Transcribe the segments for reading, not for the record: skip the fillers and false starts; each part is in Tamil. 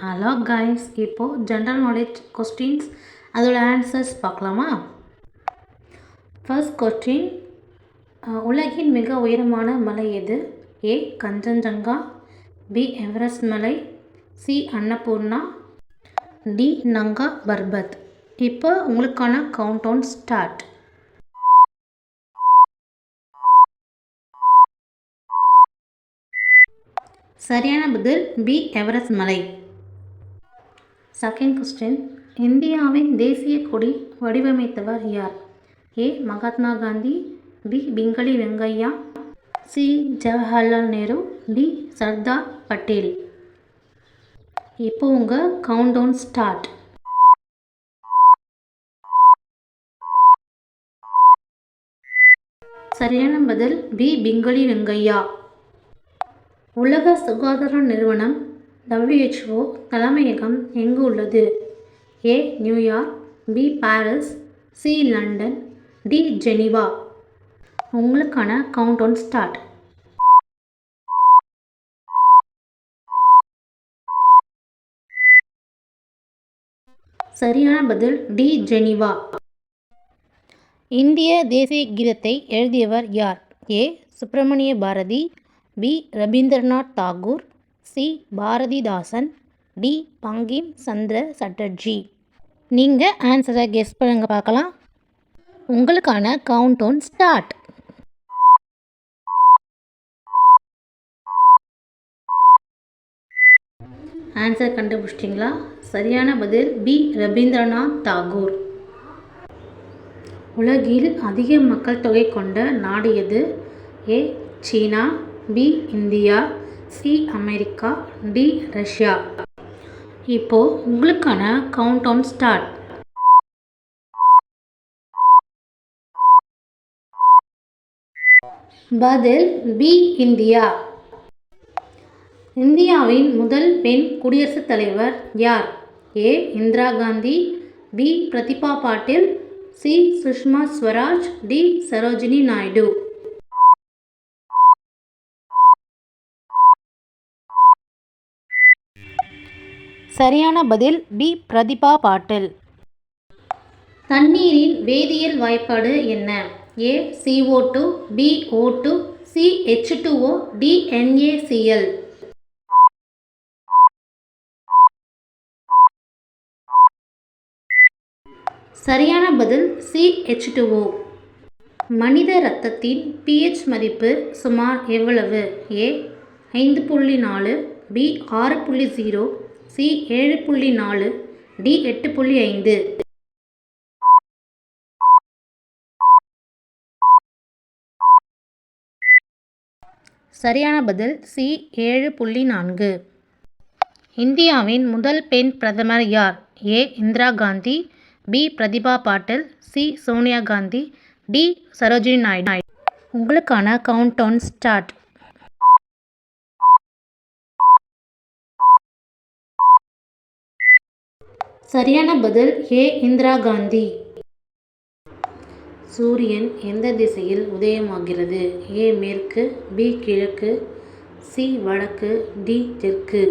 ஹலோ கைஸ், இப்போது ஜென்ரல் நாலேஜ் கொஸ்டின்ஸ் அதோட ஆன்சர்ஸ் பார்க்கலாமா? ஃபர்ஸ்ட் கொஸ்டின், உலகின் மிக உயரமான மலை எது? ஏ கஞ்சன்ஜங்கா, பி எவரெஸ்ட் மலை, சி அன்னபூர்ணா, டி நங்கா பர்பத். இப்போ உங்களுக்கான கவுண்ட் டவுன் ஸ்டார்ட். சரியான பதில் பி எவரெஸ்ட் மலை. செகண்ட் கொஸ்டின், இந்தியாவின் தேசிய கொடி வடிவமைத்தவர் யார்? A Mahatma Gandhi, B Pingali Venkayya, C Jawaharlal Nehru, D Sardar Patel. இப்போ உங்கள் கவுண்ட் டவுன் ஸ்டார்ட். சரியான பதில் பி பிங்களி வெங்கையா. உலக சுகாதார நிறுவனம் WHO தலைமையகம் எங்கு உள்ளது? A New York, B Paris, C London, D Geneva. உங்களுக்கான கவுண்ட் டவுன் ஸ்டார்ட். சரியான பதில் டி ஜெனீவா. இந்திய தேசிய கீதத்தை எழுதியவர் யார்? A Subramania Bharati, B Rabindranath Tagore, C Bharathidasan, D Bankim Chandra Chatterjee. நீங்கள் ஆன்சரை கெஸ் பண்ணுங்க பார்க்கலாம். உங்களுக்கான கவுண்ட் டவுன் ஸ்டார்ட். ஆன்சர் கண்டுபிடிச்சிட்டிங்களா? சரியான பதில் பி ரவீந்திரநாத் தாகூர். உலகில் அதிக மக்கள் தொகை கொண்ட நாடு எது? A China, B India, C America, D Russia. இப்போது உங்களுக்கான கவுண்ட் டவுன் ஸ்டார்ட். பதில் பி இந்தியா. இந்தியாவின் முதல் பெண் குடியரசுத் தலைவர் யார்? A Indira Gandhi, B Pratibha Patil, C Sushma Swaraj, D Sarojini Naidu. சரியான பதில் பி பிரதிபா பாட்டீல். தண்ணீரின் வேதியியல் வாய்ப்பாடு என்ன? A CO2, B O2, C H2O, D NaCl. சரியான பதில் சி H2O. மனித இரத்தத்தின் pH மதிப்பு சுமார் எவ்வளவு? ஏ 5.4, பி 6.0, சி 7.4, டி 8.5. சரியான பதில் சி 7.4. இந்தியாவின் முதல் பெண் பிரதமர் யார்? A Indira Gandhi, B Pratibha Patil, C Sonia Gandhi, D Sarojini Naidu. உங்களுக்கான கவுண்ட் டவுன் ஸ்டார்ட். சரியான பதில் ஏ இந்திரா காந்தி. சூரியன் எந்த திசையில் உதயமாகிறது? ஏ மேற்கு, பி கிழக்கு, சி வடக்கு, டி தெற்கு.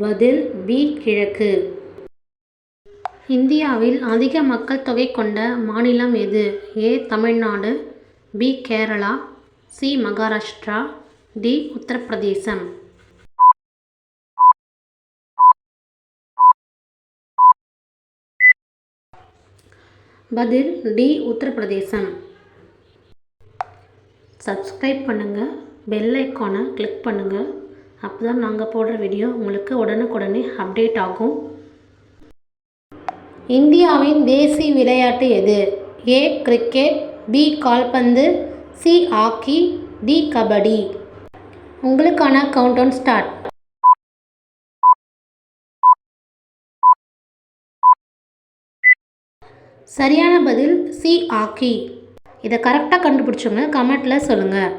பதில் பி கிழக்கு. இந்தியாவில் அதிக மக்கள் தொகை கொண்ட மாநிலம் எது? A Tamil Nadu, B Kerala, C Maharashtra, D Uttar Pradesh. பதில் டி உத்தரப்பிரதேசம். சப்ஸ்கிரைப் பண்ணுங்கள், பெல் ஐக்கானை கிளிக் பண்ணுங்கள். அப்போ தான் நாங்கள் போடுற வீடியோ உங்களுக்கு உடனுக்குடனே அப்டேட் ஆகும். இந்தியாவின் தேசிய விளையாட்டு எது? ஏ கிரிக்கெட், பி கால்பந்து, சி ஹாக்கி, டி கபடி. உங்களுக்கான கவுண்ட் டவுன் ஸ்டார்ட். சரியான பதில் சி ஹாக்கி. இதை கரெக்டாக கண்டுபிடிச்சவங்க கமெண்ட்டில் சொல்லுங்கள்.